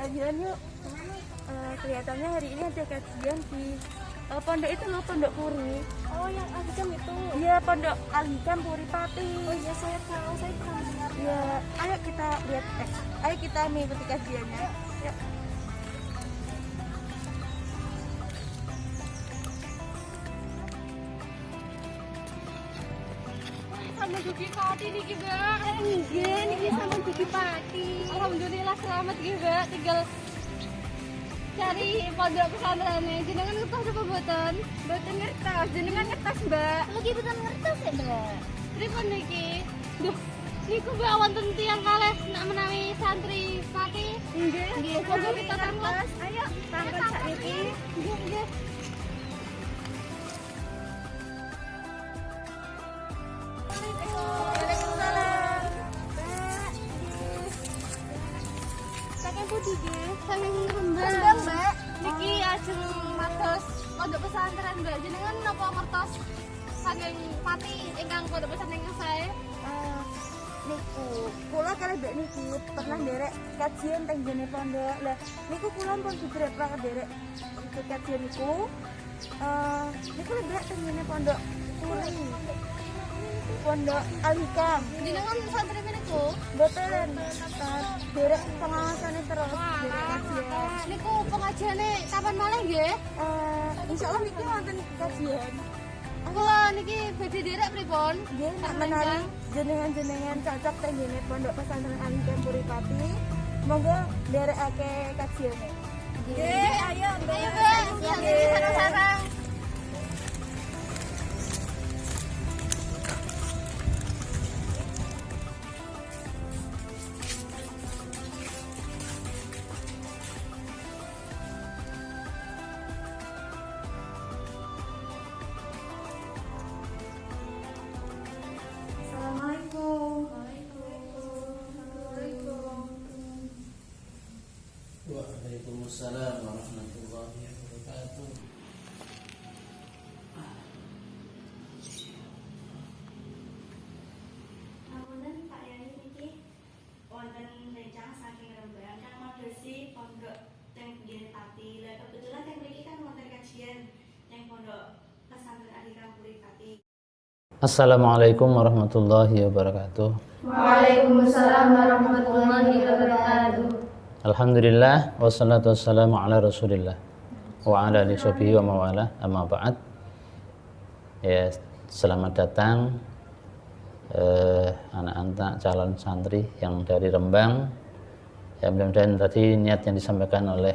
kajian yuk. Kelihatannya hari ini ada kajian di pondok itu loh, Pondok Puri. Oh, yang Al-Hikam itu? Iya, Pondok Al-Hikam Puri Pati. Oh iya, saya tahu, saya pernah dengar. Iya, ayo kita lihat, ayo kita mengikuti kajiannya. Yuk. Sama Duki Pati nih Mbak. Iya, niki sama Duki Pati. Alhamdulillah selamat Mbak. Tinggal cari pondok pesantrennya. Jenengan ngertos apa mboten? Mboten ngertos. Jenengan ngertos Mbak. Lagi mboten ngertos ya Mbak. Pripun niki? Duh, niku Mbak wonten tiyang kalih nak menawi santri Pati. Nggih. Nggih, monggo kita tangkos. Ayo, tangkos sakniki. Nggih, nggih. Saking Rembang, Mbak. Niki ajeng mados pondok pesantren, Mbak. Jenengan napa ngertos saking Pati ingkang pondok pesantren saya? Niku, kula kalih mbek niki pernah nderek kajian teng jene pondok. Lah, niku kula pun juga pernah nderek ikut kajian niku. Niku lebih teng jene pondok Puri. Pondok Al-Hikam. Jenengan santri niku? Mboten. Derek pengawasannya terus derek kajian. Niku pengajiane kapan malih nggih? Insyaallah niki wonten kajian. Kula niki badhe derek pripun? Nggih, nek menawi jenengan-jenengan cocok teng jene pondok pesantren Al-Hikam Puri Pati, monggo nderekake kajiane. Nggih, ayo Mbak. Nggih, sareng-sareng. Waalaikumsalam warahmatullahi wabarakatuh. Apunten Pak Yai niki wonten rencang saking Rembang kang madosi pondok teng pinggir Pati. Lah kebetulan teng mriki kan wonten kajian teng pondok pesantren Al-Hikam Puri Pati. Assalamualaikum warahmatullahi wabarakatuh. Waalaikumsalam warahmatullahi wabarakatuh. Alhamdulillah wassalatu wassalamu ala Rasulillah wa ala alihi wa mawala amma ba'd. Ya, selamat datang anak-anak calon santri yang dari Rembang. Ya, mudah-mudahan tadi niat yang disampaikan oleh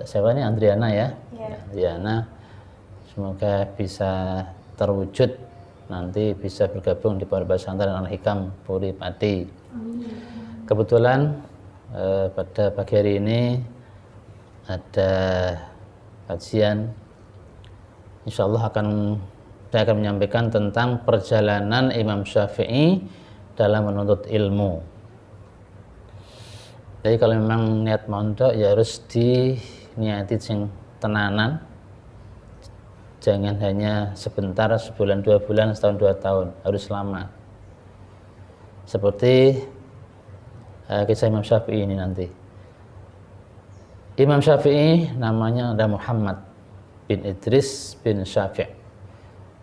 siapa ini, Andriana ya? Ya, Andriana, semoga bisa terwujud, nanti bisa bergabung di Pondok Pesantren Al-Hikam Puri Pati. Kebetulan pada pagi hari ini ada kajian, insya Allah saya akan menyampaikan tentang perjalanan Imam Syafi'i dalam menuntut ilmu. Jadi kalau memang niat mondok ya harus diniati sing tenanan, jangan hanya sebentar, sebulan, 2 bulan, setahun, 2 tahun, harus lama. Seperti kisah Imam Syafi'i ini nanti. Imam Syafi'i namanya adalah Muhammad bin Idris bin Syafi'.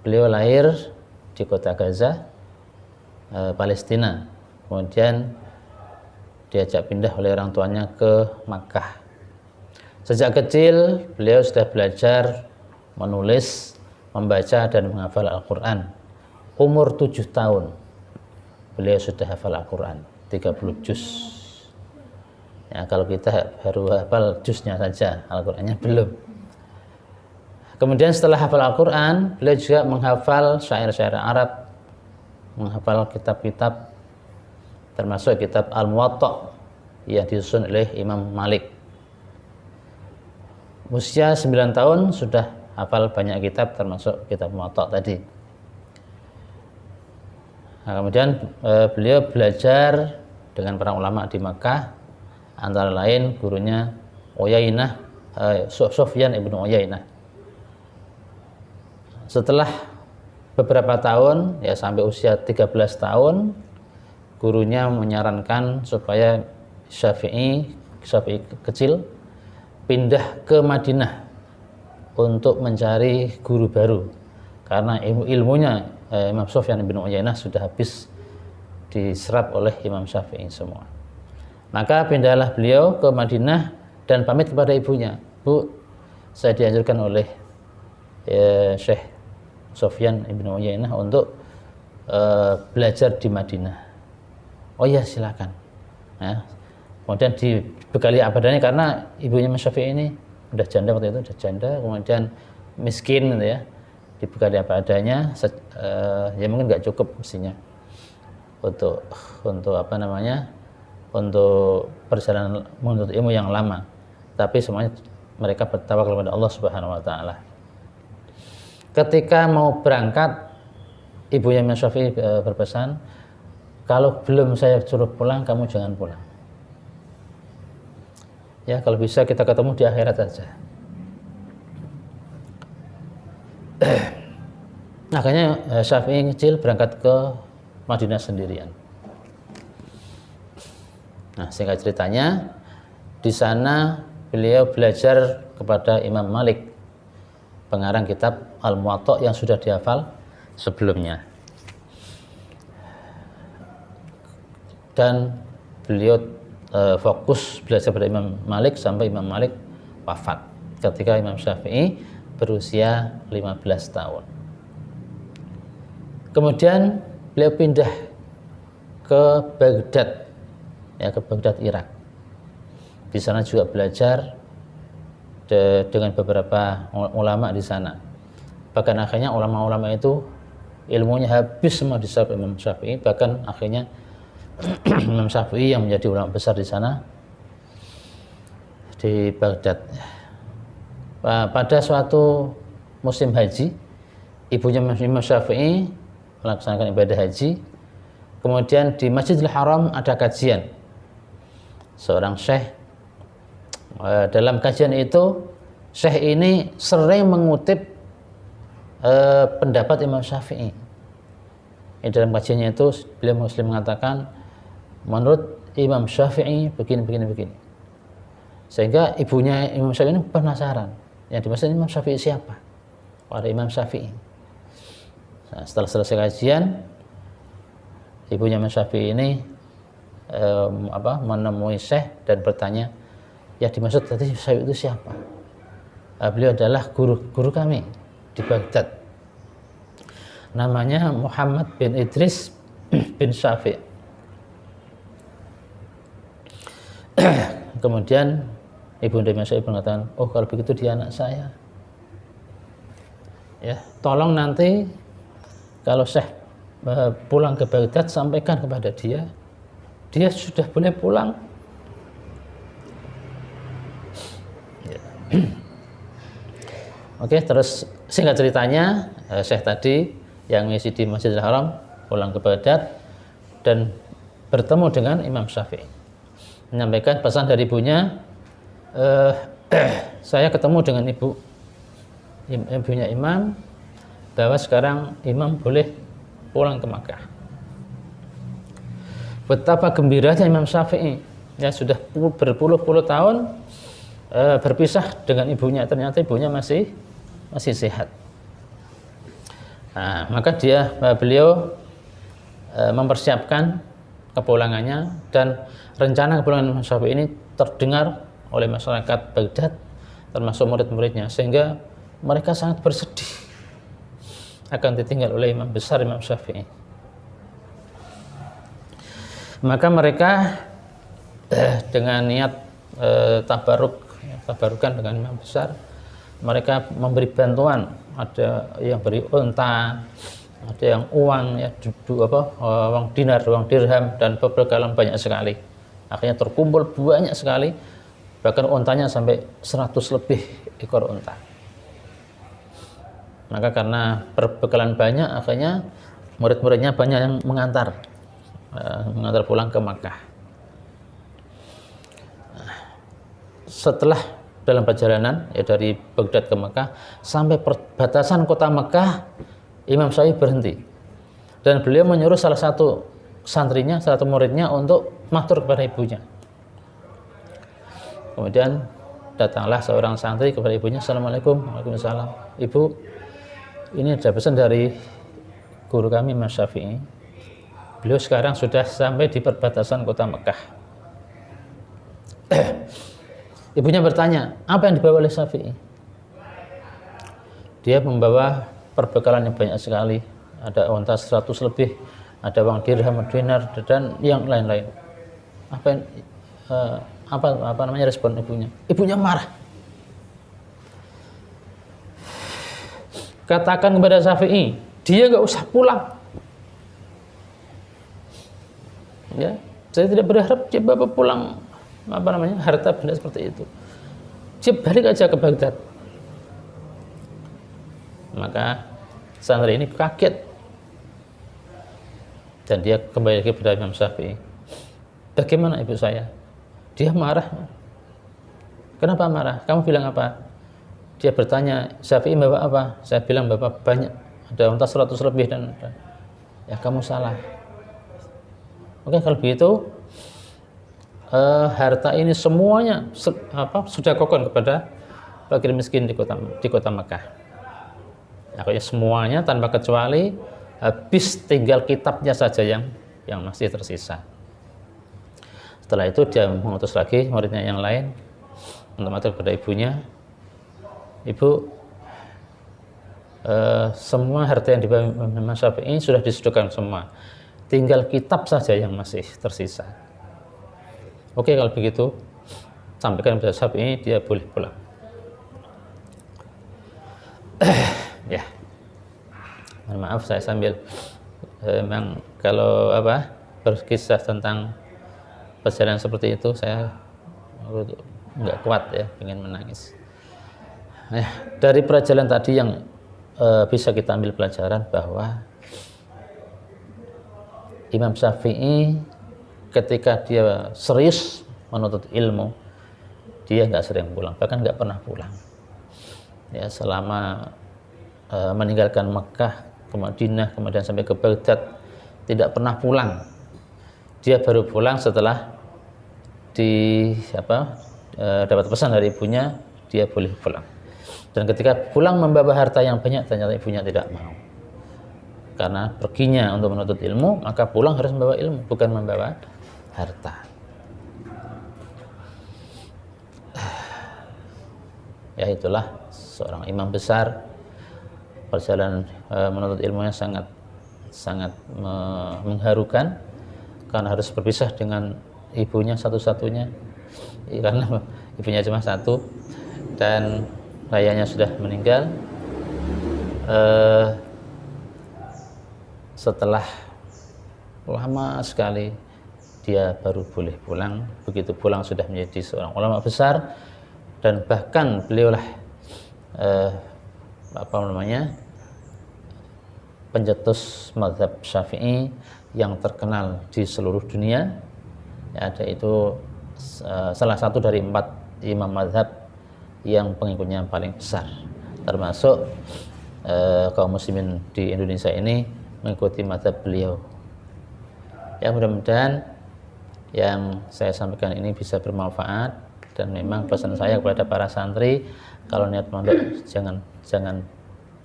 Beliau lahir di kota Gaza, Palestina. Kemudian diajak pindah oleh orang tuanya ke Makkah. Sejak kecil beliau sudah belajar menulis, membaca dan menghafal Al-Quran. Umur 7 tahun beliau sudah hafal Al-Quran 30 juz. Ya, kalau kita baru hafal juznya saja, Al-Qur'annya belum. Kemudian setelah hafal Al-Qur'an, beliau juga menghafal syair-syair Arab, menghafal kitab-kitab termasuk kitab Al-Muwatta yang disusun oleh Imam Malik. Usia 9 tahun sudah hafal banyak kitab termasuk kitab Muwatta tadi. Nah, kemudian beliau belajar dengan para ulama di Makkah, antara lain gurunya Uyainah, Sufyan ibnu Uyainah. Setelah beberapa tahun, ya sampai usia 13 tahun, gurunya menyarankan supaya Syafi'i Syafi'i kecil pindah ke Madinah untuk mencari guru baru karena ilmunya Imam Sufyan bin Uyainah sudah habis diserap oleh Imam Syafi'i semua. Maka pindahlah beliau ke Madinah dan pamit kepada ibunya, "Bu, saya dianjurkan oleh Syekh Sufyan bin Uyainah untuk belajar di Madinah." "Oh iya, silakan." Ya. Kemudian dibekali apa adanya karena ibunya Imam Syafi'i ini udah janda waktu itu, udah janda, kemudian miskin gitu ya. Dibekali apa adanya, ya mungkin nggak cukup mestinya untuk apa namanya, untuk perjalanan menuntut ilmu yang lama. Tapi semuanya mereka bertawakal kepada Allah Subhanahu wa taala. Ketika mau berangkat, ibunya Imam Syafi'i berpesan, "Kalau belum saya suruh pulang, kamu jangan pulang. Ya, kalau bisa kita ketemu di akhirat saja." Akhirnya Syafi'i kecil berangkat ke Madinah sendirian. Nah, singkat ceritanya, di sana beliau belajar kepada Imam Malik, pengarang kitab Al-Muwatta yang sudah dihafal sebelumnya. Dan beliau fokus belajar pada Imam Malik sampai Imam Malik wafat ketika Imam Syafi'i berusia 15 tahun. Kemudian beliau pindah ke Baghdad, ya, ke Baghdad, Irak. Di sana juga belajar dengan beberapa ulama di sana. Bahkan akhirnya ulama-ulama itu ilmunya habis semua diserap Imam Syafi'i. Bahkan akhirnya Imam Syafi'i yang menjadi ulama besar di sana, di Baghdad. Pada suatu musim haji, ibunya Imam Syafi'i melaksanakan ibadah haji. Kemudian di Masjidil Haram ada kajian seorang syekh. Dalam kajian itu syekh ini sering mengutip pendapat Imam Syafi'i. Dalam kajiannya itu beliau mengatakan, menurut Imam Syafi'i begini. Sehingga ibunya Imam Syafi'i ini penasaran, yang dimaksud Imam Syafi'i siapa? Pada Imam Syafi'i. Nah, setelah selesai kajian, ibunya Imam Syafi'i ini menemui syekh dan bertanya, "Ya, dimaksud tadi Syafi'i itu siapa?" "Beliau adalah guru kami di Baghdad. Namanya Muhammad bin Idris bin Syafi'." Kemudian ibunda Imam Syafi'i mengatakan, "Oh, kalau begitu dia anak saya. Ya, tolong nanti kalau Syekh pulang ke Baghdad, sampaikan kepada dia sudah boleh pulang." Ya. Oke, terus singkat ceritanya, Syekh tadi yang ngisi di Masjidil Haram pulang ke Baghdad dan bertemu dengan Imam Syafi'i, menyampaikan pesan dari ibunya, "Saya ketemu dengan ibunya Imam, bahwa sekarang Imam boleh pulang ke Makkah." Betapa gembiranya Imam Syafi'i, ya, sudah berpuluh-puluh tahun berpisah dengan ibunya, ternyata ibunya masih sehat. Nah, maka beliau mempersiapkan kepulangannya, dan rencana kepulangan Imam Syafi'i ini terdengar oleh masyarakat Baghdad, termasuk murid-muridnya, sehingga mereka sangat bersedih akan ditinggal oleh imam besar Imam Syafi'i. Maka mereka dengan niat tabarukan dengan imam besar, mereka memberi bantuan, ada yang beri unta, ada yang uang, ya, uang dinar, uang dirham, dan beberapa banyak sekali. Akhirnya terkumpul banyak sekali, bahkan untanya sampai 100 lebih ekor unta. Maka karena perbekalan banyak, akhirnya murid-muridnya banyak yang mengantar pulang ke Makkah. Setelah dalam perjalanan, ya, dari Baghdad ke Makkah, sampai perbatasan kota Makkah, Imam Syafi'i berhenti dan beliau menyuruh salah satu santrinya, salah satu muridnya untuk matur kepada ibunya. Kemudian datanglah seorang santri kepada ibunya, Assalamualaikum. Waalaikumsalam. Ibu, ini ada pesan dari guru kami Imam Syafi'i. Beliau sekarang sudah sampai di perbatasan kota Mekah. Ibunya bertanya, apa yang dibawa oleh Syafi'i? Dia membawa perbekalan yang banyak sekali. Ada unta 100 lebih, ada uang dirham, dinar, dan yang lain-lain. Apa namanya respon ibunya? Ibunya marah. Katakan kepada Syafi'i, dia nggak usah pulang. Ya, saya tidak berharap dia bawa pulang harta benda seperti itu. Dia balik aja ke Baghdad. Maka santri ini kaget dan dia kembali lagi kepada Imam Syafi'i. Bagaimana ibu saya? Dia marah. Kenapa marah? Kamu bilang apa? Dia bertanya, Syafi'i bawa apa? Saya bilang bawa banyak, ada unta 100 lebih dan ya kamu salah. Oke, kalau begitu harta ini semuanya sudah kokon kepada fakir miskin di kota Mekah. Akhirnya semuanya tanpa kecuali habis, tinggal kitabnya saja yang masih tersisa. Setelah itu dia mengutus lagi muridnya yang lain untuk matur kepada ibunya, Ibu, semua harta yang dibawa Imam Syafi'i sudah disediakan semua, tinggal kitab saja yang masih tersisa. Oke, kalau begitu sampaikan kepada Syafi'i, dia boleh pulang. Ya, maaf saya sambil memang kalau berkisah tentang perjalanan seperti itu saya nggak kuat ya, pengen menangis. Dari perjalanan tadi yang bisa kita ambil pelajaran bahwa Imam Syafi'i ketika dia serius menuntut ilmu, dia nggak sering pulang, bahkan nggak pernah pulang. Ya, selama meninggalkan Mekah ke Madinah, kemudian sampai ke Baghdad, tidak pernah pulang. Dia baru pulang setelah dapat pesan dari ibunya, dia boleh pulang. Dan ketika pulang membawa harta yang banyak, ternyata ibunya tidak mau. Karena perginya untuk menuntut ilmu, maka pulang harus membawa ilmu, bukan membawa harta. Ya, itulah seorang imam besar. Perjalanan menuntut ilmunya sangat mengharukan, karena harus berpisah dengan ibunya satu-satunya, karena ibunya cuma satu dan ayahnya sudah meninggal. Setelah lama sekali dia baru boleh pulang. Begitu pulang sudah menjadi seorang ulama besar, dan bahkan beliaulah pencetus mazhab Syafi'i yang terkenal di seluruh dunia. Ya, yaitu salah satu dari 4 imam mazhab yang pengikutnya paling besar, termasuk kaum muslimin di Indonesia ini mengikuti mazhab beliau. Ya, mudah-mudahan yang saya sampaikan ini bisa bermanfaat, dan memang pesan saya kepada para santri, kalau niat mondok jangan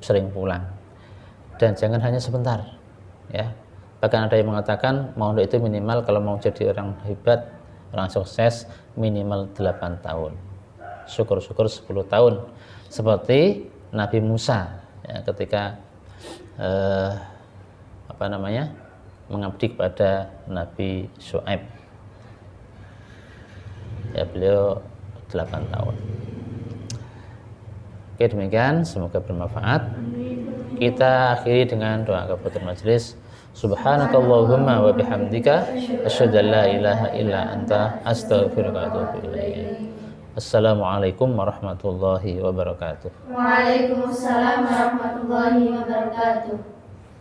sering pulang, dan jangan hanya sebentar. Ya, bahkan ada yang mengatakan mondok itu minimal kalau mau jadi orang hebat, orang sukses, minimal 8 tahun. Syukur-syukur 10 tahun, seperti Nabi Musa ya, ketika mengabdi kepada Nabi Syuaib. Ya, beliau 8 tahun. Oke, demikian, semoga bermanfaat. Kita akhiri dengan doa kafaratul majelis. Subhanakallahumma wa bihamdika asyhadu an la ilaha illa anta astaghfiruka wa atubu ilaik. Assalamualaikum warahmatullahi wabarakatuh. Waalaikumsalam warahmatullahi wabarakatuh.